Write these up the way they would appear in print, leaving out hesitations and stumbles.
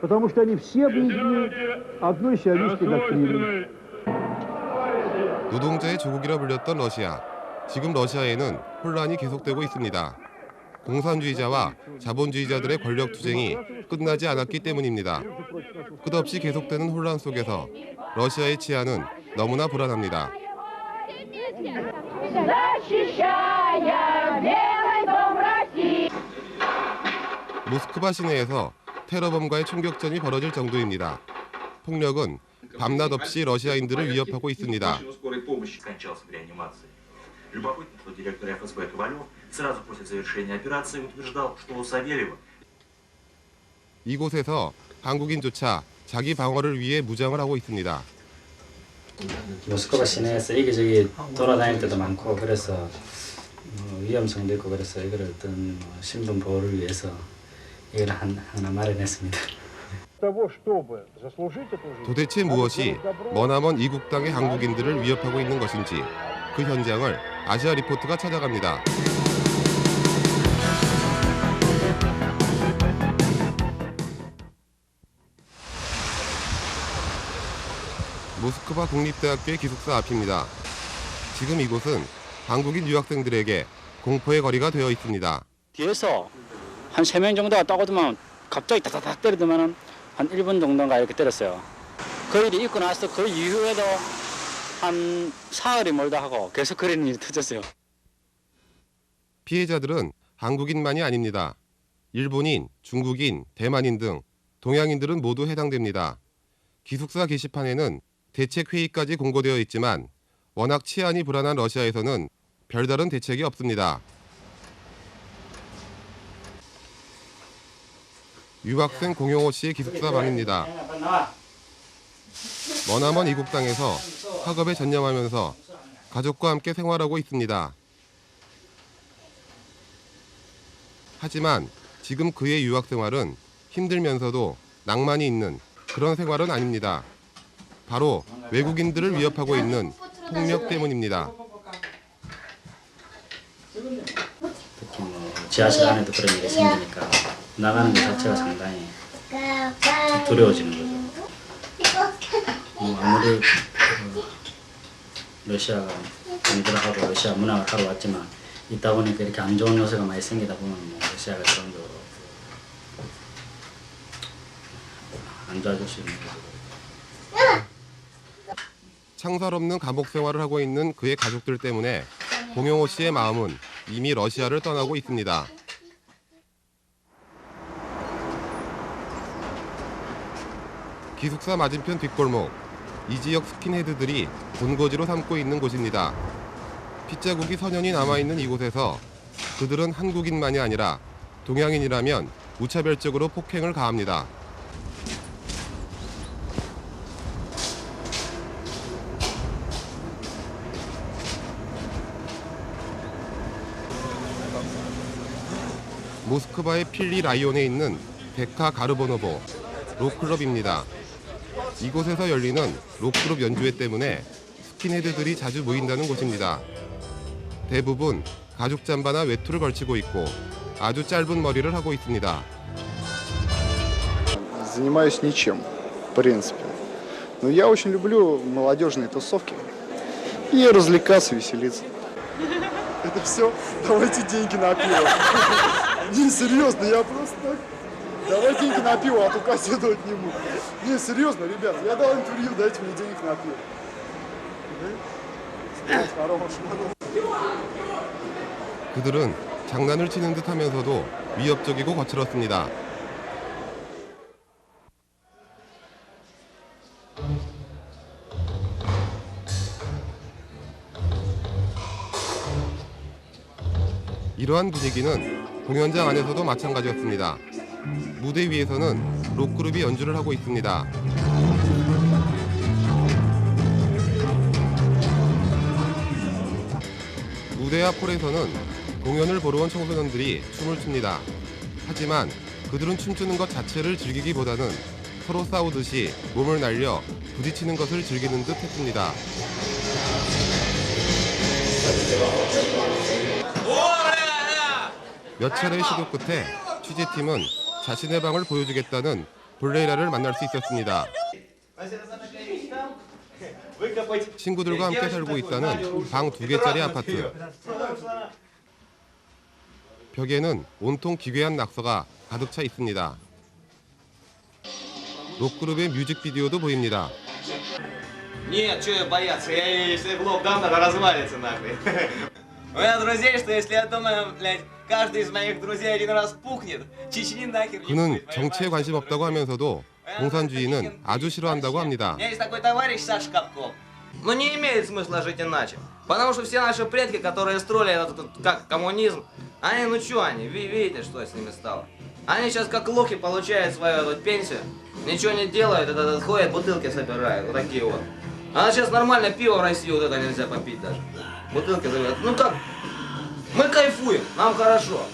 потому что они все объединены одной сионистской доктриной. 노동자의 조국이라 불렸던 러시아. 지금 러시아에는 혼란이 계속되고 있습니다. 공산주의자와 자본주의자들의 권력 투쟁이 끝나지 않았기 때문입니다. 끝없이 계속되는 혼란 속에서 러시아의 치안은 너무나 불안합니다. 모스크바 시내에서 테러범과의 총격전이 벌어질 정도입니다. 폭력은 밤낮 없이 러시아인들을 위협하고 있습니다. 이곳에서 한국인조차 자기 방어를 위해 무장을 하고 있습니다. 모스크바 시내에서 여기저기 돌아다닐 때도 많고 그래서 위험성도 있고 그래서 이걸 어떤 신분 보호를 위해서 이걸 하나 마련했습니다. 도대체 무엇이 머나먼 이국 땅의 한국인들을 위협하고 있는 것인지 그 현장을 아시아 리포트가 찾아갑니다. 모스크바 국립대학교의 기숙사 앞입니다. 지금 이곳은 한국인 유학생들에게 공포의 거리가 되어 있습니다. 뒤에서 한 3명 정도가 떠오르면 갑자기 다다닥 때리더만은 한 1분 정도인가 이렇게 때렸어요. 그 일이 있고 나서 그 이후에도 한 사흘이 멀다 하고 계속 그런 일이 터졌어요. 피해자들은 한국인만이 아닙니다. 일본인, 중국인, 대만인 등 동양인들은 모두 해당됩니다. 기숙사 게시판에는 대책회의까지 공고되어 있지만 워낙 치안이 불안한 러시아에서는 별다른 대책이 없습니다. 유학생 공용호 씨의 기숙사 방입니다. 머나먼 이국 땅에서 학업에 전념하면서 가족과 함께 생활하고 있습니다. 하지만 지금 그의 유학 생활은 힘들면서도 낭만이 있는 그런 생활은 아닙니다. 바로 외국인들을 위협하고 있는 폭력 때문입니다. 특히 지하실 안에도 그런 일이 생기니까 나가는 것 자체가 상당히 두려워지는 거죠. 아무리 러시아가 공부를 하고 러시아 문학을 하러 왔지만 있다 보니까 이렇게 안 좋은 요소가 많이 생기다 보면 러시아가 전적으로 안 좋아질 수 있는 거죠. 창살 없는 감옥 생활을 하고 있는 그의 가족들 때문에 공용호 씨의 마음은 이미 러시아를 떠나고 있습니다. 기숙사 맞은편 뒷골목, 이 지역 스킨헤드들이 본거지로 삼고 있는 곳입니다. 핏자국이 선연히 남아있는 이곳에서 그들은 한국인만이 아니라 동양인이라면 무차별적으로 폭행을 가합니다. 모스크바의 필리 라이온에 있는 데카 가르보노보 록클럽입니다. 이곳에서 열리는 록그룹 연주회 때문에 스킨헤드들이 자주 모인다는 곳입니다. 대부분 가죽 잠바나 외투를 걸치고 있고 아주 짧은 머리를 하고 있습니다. Занимаюсь ничем, в принципе. Но я очень люблю молодежные тусовки и развлекаться, веселиться. Это все? Давайте деньги на пиво. Не, серьезно, я просто так. Давай деньги на пиво, а то кассетовать не буду. Не, серьезно, ребят, я дал интервью, дайте мне денег на пиво. 그들은 장난을 치는 듯 하면서도 위협적이고 거칠었습니다. 이러한 분위기는 공연장 안에서도 마찬가지였습니다. 무대 위에서는 록그룹이 연주를 하고 있습니다. 무대 앞 홀에서는 공연을 보러 온 청소년들이 춤을 춥니다. 하지만 그들은 춤추는 것 자체를 즐기기보다는 서로 싸우듯이 몸을 날려 부딪히는 것을 즐기는 듯 했습니다. 몇 차례의 시도 끝에 취재팀은 자신의 방을 보여주겠다는 볼레이라를 만날 수 있었습니다. 친구들과 함께 살고 있다는 방 2개짜리 아파트. 벽에는 온통 기괴한 낙서가 가득 차 있습니다. 록그룹의 뮤직비디오도 보입니다. Нет, что бояться, я если в лоб дам, надо развалится нахуй. У меня друзей, что если я думаю, блядь, каждый из моих друзей один раз пухнет, чечни нахер. 그는 정치에 관심 없다고 하면서도 공산주의는 아주 싫어한다고 합니다. У меня есть такой товарищ Саша Капков. Но не имеет смысла жить иначе. Потому что все наши предки, которые строили этот как коммунизм, они, ну что они, видите, что с ними стало? Они сейчас как лохи получают свою пенсию, ничего не делают, ходят, бутылки собирают, вот такие вот. А сейчас нормально пиво в России вот это нельзя попить даже. Бутылки забирают. Ну как? Мы кайфуем, нам хорошо.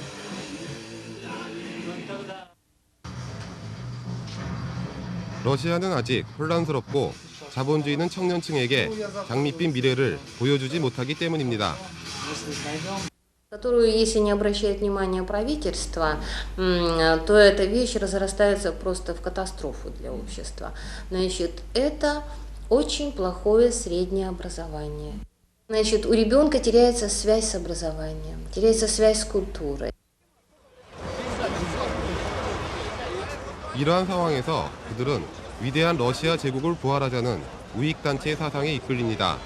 러시아는 아직 혼란스럽고 자본주의는 청년층에게 장밋빛 미래를 보여주지 못하기 때문입니다. Которую, если не обращает внимания правительство, то эта вещь разрастается просто в катастрофу для общества. Значит, это очень плохое среднее образование. Значит, у ребенка теряется связь с образованием, теряется связь с культурой. 이러한 상황에서 그들은 위대한 러시아 제국을 부활하자는 우익단체 사상에 이끌립니다.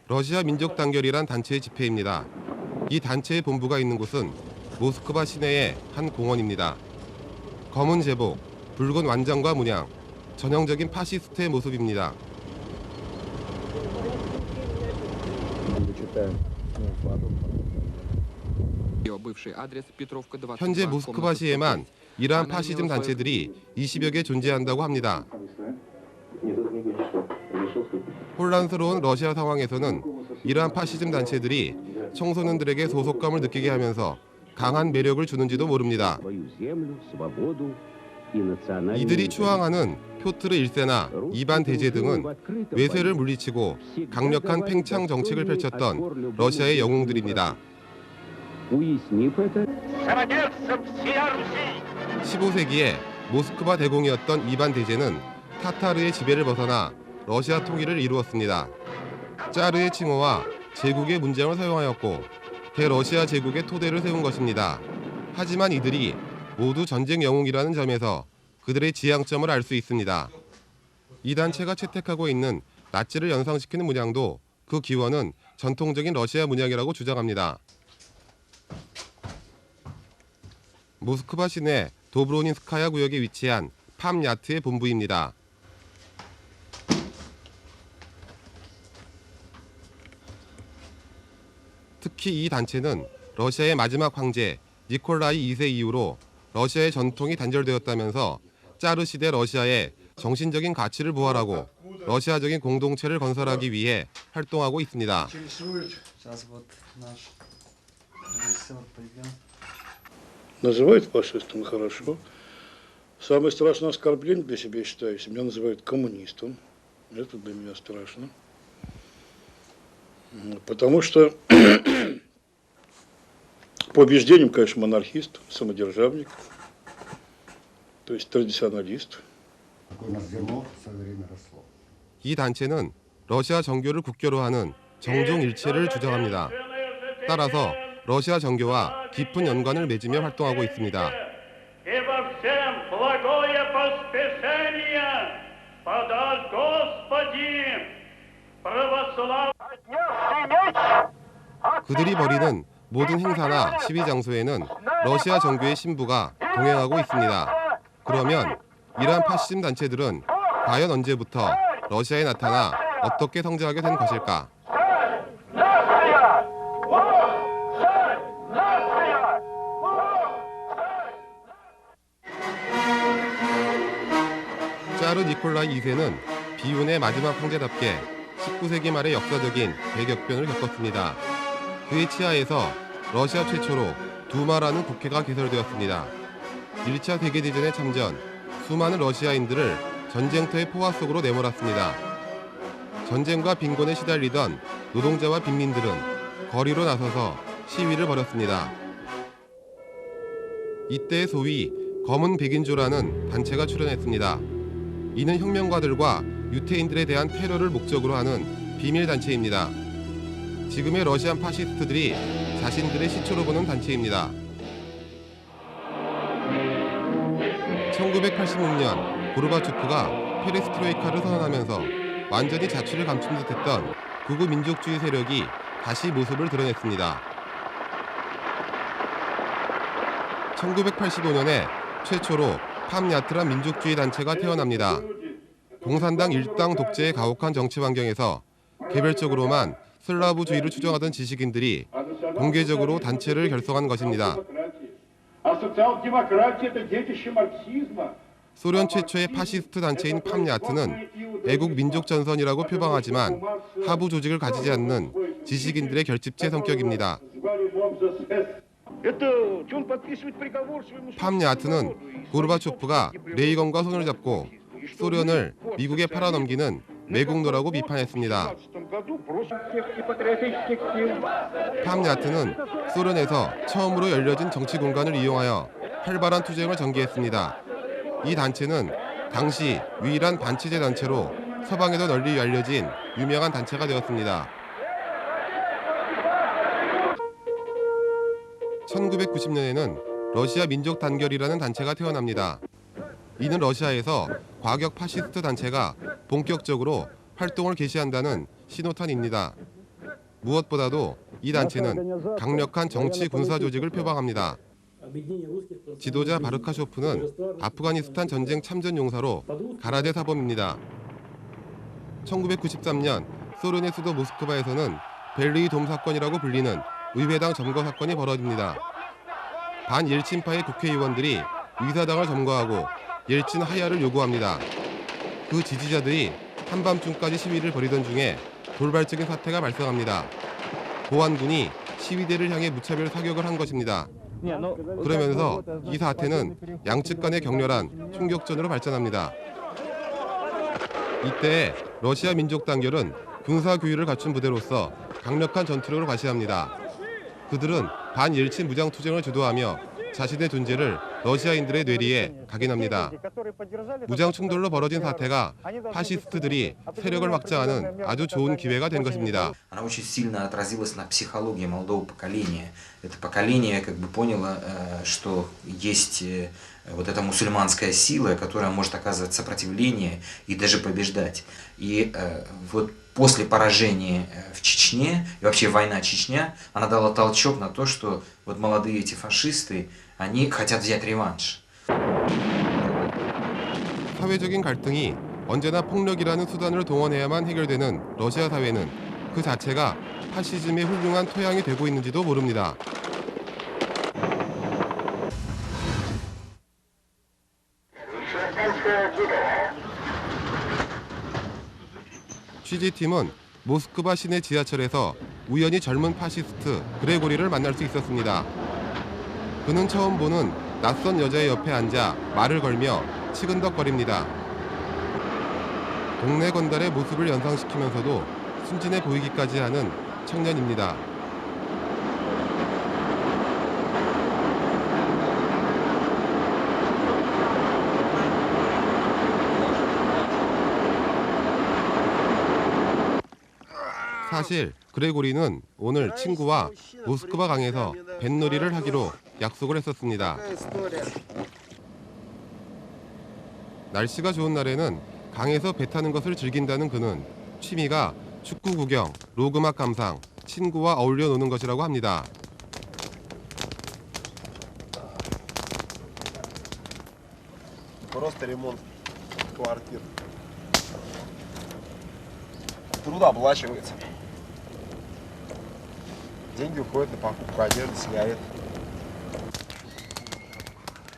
러시아 민족단결이란 단체의 집회입니다. 이 단체의 본부가 있는 곳은 모스크바 시내의 한 공원입니다. 검은 제복, 붉은 완장과 문양, 전형적인 파시스트의 모습입니다. 현재 모스크바시에만 이러한 파시즘 단체들이 20여 개 존재한다고 합니다. 혼란스러운 러시아 상황에서는 이러한 파시즘 단체들이 청소년들에게 소속감을 느끼게 하면서 강한 매력을 주는지도 모릅니다. 이들이 추앙하는 표트르 1세나 이반 대제 등은 외세를 물리치고 강력한 팽창 정책을 펼쳤던 러시아의 영웅들입니다. 15세기에 모스크바 대공이었던 이반 대제는 타타르의 지배를 벗어나 러시아 통일을 이루었습니다. 짜르의 칭호와 제국의 문장을 사용하였고 대러시아 제국의 토대를 세운 것입니다. 하지만 이들이 모두 전쟁 영웅이라는 점에서 그들의 지향점을 알 수 있습니다. 이 단체가 채택하고 있는 나치를 연상시키는 문양도 그 기원은 전통적인 러시아 문양이라고 주장합니다. 모스크바 시내 도브로닌스카야 구역에 위치한 팜야트의 본부입니다. 특히 이 단체는 러시아의 마지막 황제 니콜라이 2세 이후로 러시아의 전통이 단절되었다면서 짜르 시대 러시아의 정신적인 가치를 부활하고 러시아적인 공동체를 건설하기 위해 활동하고 있습니다. Называют фашистом хорошо. Самое страшное оскорбление для себя, я считаю, если меня называют коммунистом. Это для меня страшно. Потому что по убеждениям, конечно, монархист, самодержавник, то есть традиционалист. 이 단체는 러시아 정교를 국교로 하는 정종일체를 주장합니다. 따라서 러시아 정교와 깊은 연관을 맺으며 활동하고 있습니다. 그들이 벌이는 모든 행사나 시위 장소에는 러시아 정교의 신부가 동행하고 있습니다. 그러면 이러한 파시즘 단체들은 과연 언제부터 러시아에 나타나 어떻게 성장하게 된 것일까? 짜르 니콜라이 2세는 비운의 마지막 황제답게 19세기 말의 역사적인 대격변을 겪었습니다. 그의 치하에서 러시아 최초로 두마라는 국회가 개설되었습니다. 1차 세계대전에 참전, 수많은 러시아인들을 전쟁터의 포화 속으로 내몰았습니다. 전쟁과 빈곤에 시달리던 노동자와 빈민들은 거리로 나서서 시위를 벌였습니다. 이때 소위 검은 백인조라는 단체가 출현했습니다. 이는 혁명가들과 유태인들에 대한 테러를 목적으로 하는 비밀 단체입니다. 지금의 러시안 파시스트들이 자신들의 시초로 보는 단체입니다. 1986년 고르바초프가 페레스트로이카를 선언하면서 완전히 자취를 감춘 듯했던 극우 민족주의 세력이 다시 모습을 드러냈습니다. 1985년에 최초로 팜야트란 민족주의 단체가 태어납니다. 공산당 일당 독재의 가혹한 정치 환경에서 개별적으로만 슬라브주의를 추종하던 지식인들이 공개적으로 단체를 결성한 것입니다. 소련 최초의 파시스트 단체인 팜야트는 애국 민족 전선이라고 표방하지만 하부 조직을 가지지 않는 지식인들의 결집체 성격입니다. 팜야트는 고르바초프가 레이건과 손을 잡고 소련을 미국에 팔아넘기는 매국노라고 비판했습니다. 팜야트는 소련에서 처음으로 열려진 정치 공간을 이용하여 활발한 투쟁을 전개했습니다. 이 단체는 당시 유일한 반체제 단체로 서방에도 널리 알려진 유명한 단체가 되었습니다. 1990년에는 러시아 민족단결이라는 단체가 태어납니다. 이는 러시아에서 과격 파시스트 단체가 본격적으로 활동을 개시한다는 신호탄입니다. 무엇보다도 이 단체는 강력한 정치 군사 조직을 표방합니다. 지도자 바르카쇼프는 아프가니스탄 전쟁 참전 용사로 가라데 사범입니다. 1993년 소련의 수도 모스크바에서는 벨리이 돔 사건이라고 불리는 의회당 점거 사건이 벌어집니다. 반옐친파의 국회의원들이 의사당을 점거하고 옐친 하야를 요구합니다. 그 지지자들이 한밤중까지 시위를 벌이던 중에 돌발적인 사태가 발생합니다. 보안군이 시위대를 향해 무차별 사격을 한 것입니다. 그러면서 이 사태는 양측 간의 격렬한 총격전으로 발전합니다. 이때 러시아 민족단결은 군사규율을 갖춘 부대로서 강력한 전투력을 과시합니다. 그들은 반옐친 무장투쟁을 주도하며 자신의 존재를 러시아인들의 뇌리에 각인합니다. 무장 충돌로 벌어진 사태가 파시스트들이 세력을 확장하는 아주 좋은 기회가 된 것입니다. Она очень сильно отразилась на психологии молодого поколения. Это поколение как бы поняло, что есть вот эта мусульманская сила, которая может оказывать сопротивление и даже побеждать. И вот после поражения в Чечне, и вообще война Чечня, она дала толчок на то, что вот молодые эти фашисты, они хотят взять реванш. 사회적인 갈등이 언제나 폭력이라는 수단을 동원해야만 해결되는 러시아 사회는 그 자체가 파시즘의 훌륭한 토양이 되고 있는지도 모릅니다. 취재팀은 모스크바 시내 지하철에서 우연히 젊은 파시스트 그레고리를 만날 수 있었습니다. 그는 처음 보는 낯선 여자의 옆에 앉아 말을 걸며 치근덕거립니다. 동네 건달의 모습을 연상시키면서도 순진해 보이기까지 하는 청년입니다. 사실 그레고리는 오늘 친구와 모스크바 강에서 뱃놀이를 하기로 약속을 했었습니다. 날씨가 좋은 날에는 강에서 배 타는 것을 즐긴다는 그는 취미가 축구 구경, 록음악 감상, 친구와 어울려 노는 것이라고 합니다. Просто ремонт квартир. Трудооплачивается. Деньги уходят на покупку одежды, сигарет.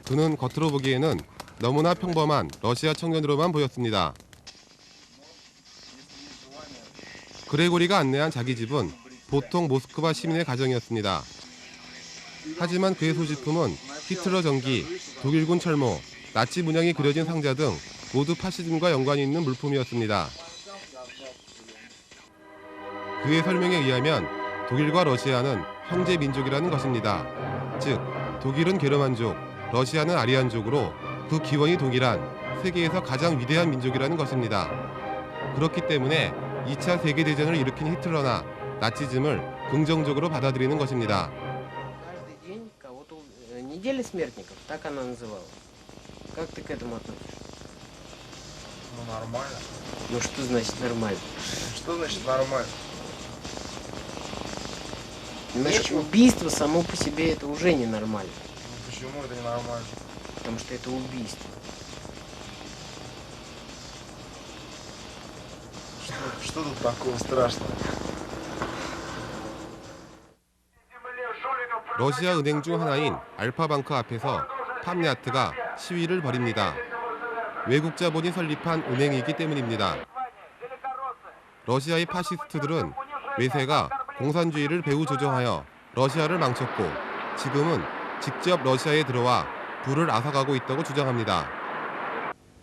그는 겉으로 보기에는 너무나 평범한 러시아 청년으로만 보였습니다. 그레고리가 안내한 자기 집은 보통 모스크바 시민의 가정이었습니다. 하지만 그의 소지품은 히틀러 전기, 독일군 철모, 나치 문양이 그려진 상자 등 모두 파시즘과 연관이 있는 물품이었습니다. 그의 설명에 의하면 독일과 러시아는 형제 민족이라는 것입니다. 즉, 독일은 게르만족, 러시아는 아리안족으로 그 기원이 동일한 세계에서 가장 위대한 민족이라는 것입니다. 그렇기 때문에 2차 세계대전을 일으킨 히틀러나 나치즘을 긍정적으로 받아들이는 것입니다. Каждый день кого-то... Неделя смертников, так она называлась. Как ты к этому относишься? Ну, нормально. Ну что значит нормально? Что значит нормально? Значит, убийство само по себе это уже ненормально. Ну, почему это ненормально? Потому что это убийство. Что тут такого страшного? 러시아 은행 중 하나인 알파방크 앞에서 팜야트가 시위를 벌입니다. 외국 자본이 설립한 은행이기 때문입니다. 러시아의 파시스트들은 외세가 공산주의를 배후 조정하여 러시아를 망쳤고 지금은 직접 러시아에 들어와 부를 앗아가고 있다고 주장합니다.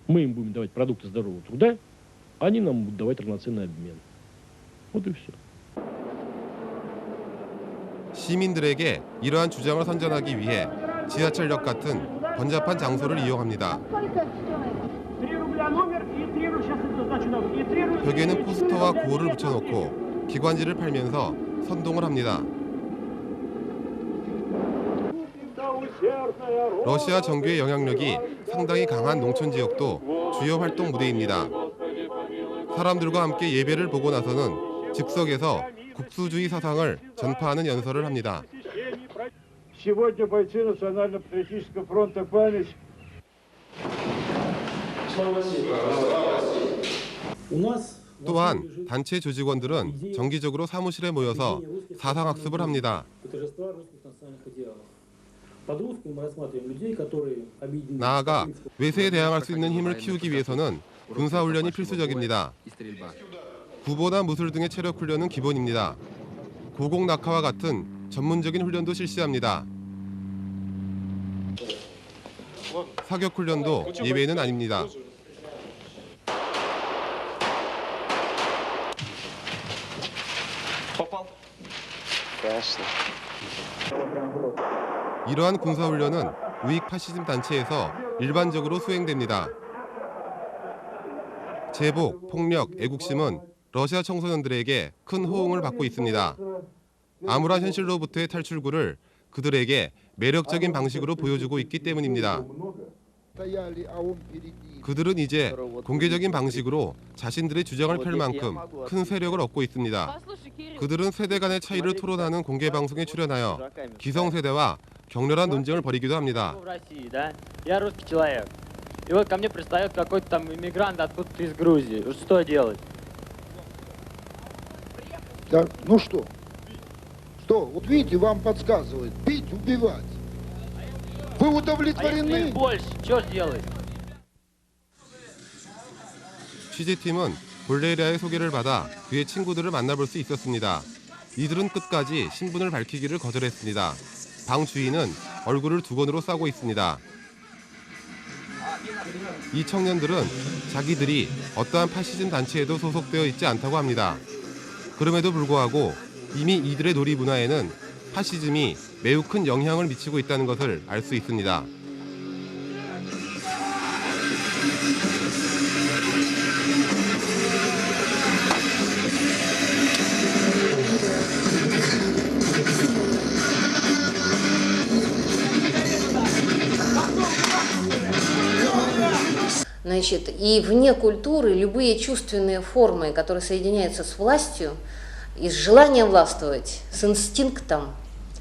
Мы им будем давать продукты здорового труда, они нам будут давать равноценный обмен. Вот и все. 시민들에게 이러한 주장을 선전하기 위해 지하철역 같은 번잡한 장소를 이용합니다. 벽에는 포스터와 구호를 붙여놓고 기관지를 팔면서 선동을 합니다. 러시아 정규의 영향력이 상당히 강한 농촌 지역도 주요 활동 무대입니다. 사람들과 함께 예배를 보고 나서는 즉석에서 국수주의 사상을 전파하는 연설을 합니다. Сегодня бойцы Национально-патриотического фронта память. 또한 단체 조직원들은 정기적으로 사무실에 모여서 사상학습을 합니다. 나아가 외세에 대항할 수 있는 힘을 키우기 위해서는 군사훈련이 필수적입니다. 구보나 무술 등의 체력 훈련은 기본입니다. 고공 낙하와 같은 전문적인 훈련도 실시합니다. 사격 훈련도 예외는 아닙니다. 이러한 군사훈련은 우익 파시즘 단체에서 일반적으로 수행됩니다. 제복, 폭력, 애국심은 러시아 청소년들에게 큰 호응을 받고 있습니다. 암울한 현실로부터의 탈출구를 그들에게 매력적인 방식으로 보여주고 있기 때문입니다. 그들은 이제 공개적인 방식으로 자신들의 주장을 펼 만큼 큰 세력을 얻고 있습니다. 그들은 세대 간의 차이를 토론하는 공개 방송에 출연하여 기성세대와 격렬한 논쟁을 벌이기도 합니다. И вот ко мне пристает какой-то там иммигрант откуда-то из Грузии. Что делать? Так, ну что? Что? Вот видите, вам подсказывают. Бить, убивать. Вы удовлетворены? Больше. Что ж делать? 취재팀은 볼레리아의 소개를 받아 그의 친구들을 만나볼 수 있었습니다. 이들은 끝까지 신분을 밝히기를 거절했습니다. 방 주인은 얼굴을 두건으로 싸고 있습니다. 이 청년들은 자기들이 어떠한 파시즘 단체에도 소속되어 있지 않다고 합니다. 그럼에도 불구하고 이미 이들의 놀이 문화에는 파시즘이 매우 큰 영향을 미치고 있다는 것을 알 수 있습니다. Значит, и вне культуры любые чувственные формы, которые соединяются с властью и с желанием властвовать, с инстинктом,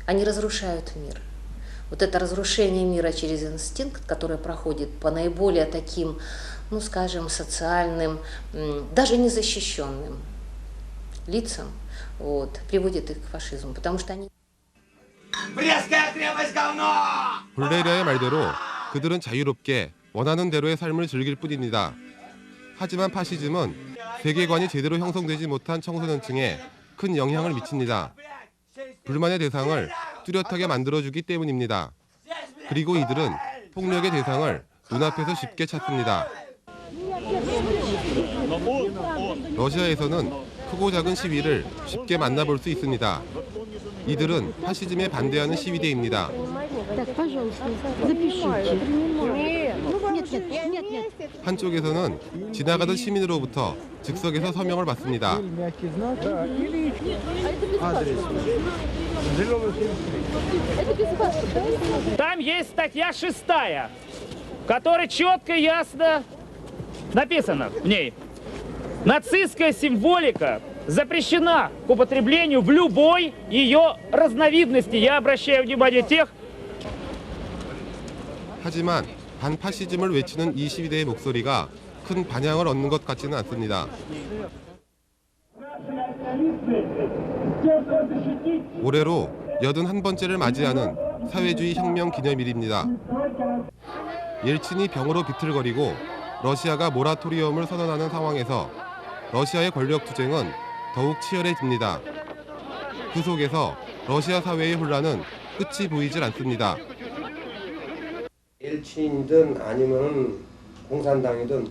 они разрушают мир. Вот это разрушение мира через инстинкт, которое проходит по наиболее таким, ну скажем, социальным, даже незащищенным лицам, вот, приводит их к фашизму, потому что они... Брестская крепость говно! 볼레리아의 말대로 그들은 자유롭게 원하는 대로의 삶을 즐길 뿐입니다. 하지만 파시즘은 세계관이 제대로 형성되지 못한 청소년층에 큰 영향을 미칩니다. 불만의 대상을 뚜렷하게 만들어주기 때문입니다. 그리고 이들은 폭력의 대상을 눈앞에서 쉽게 찾습니다. 러시아에서는 크고 작은 시위를 쉽게 만나볼 수 있습니다. 이들은 파시즘에 반대하는 시위대입니다. Так, пожалуйста, запишите. Нет. 한쪽에서는 지나가던 시민으로부터 즉석에서 서명을 받습니다. Мягкий знак, да, или адрес. Там есть статья 6, в которой четко и ясно написано в ней: нацистская символика запрещена к употреблению в любой ее разновидности. Я обращаю внимание тех. 하지만 반파시즘을 외치는 이 시위대의 목소리가 큰 반향을 얻는 것 같지는 않습니다. 올해로 81번째를 맞이하는 사회주의 혁명 기념일입니다. 옐친이 병으로 비틀거리고 러시아가 모라토리엄을 선언하는 상황에서 러시아의 권력 투쟁은 더욱 치열해집니다. 그 속에서 러시아 사회의 혼란은 끝이 보이질 않습니다. 옐친이든 아니면 공산당이든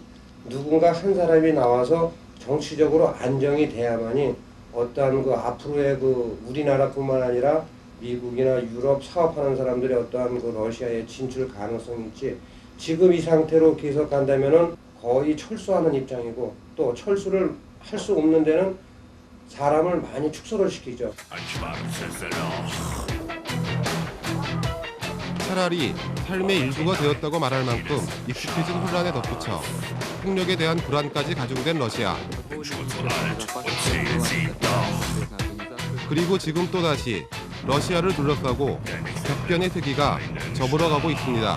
누군가 한 사람이 나와서 정치적으로 안정이 돼야만이 어떠한 그 앞으로의 그 우리나라뿐만 아니라 미국이나 유럽 사업하는 사람들의 어떠한 그 러시아의 진출 가능성이 있지, 지금 이 상태로 계속 간다면은 거의 철수하는 입장이고, 또 철수를 할 수 없는 데는 사람을 많이 축소를 시키죠. 차라리 삶의 일부가 되었다고 말할 만큼 익숙해진 혼란에 덧붙여 폭력에 대한 불안까지 가중된 러시아. 그리고 지금 또다시 러시아를 둘러싸고 격변의 세기가 저물어가고 있습니다.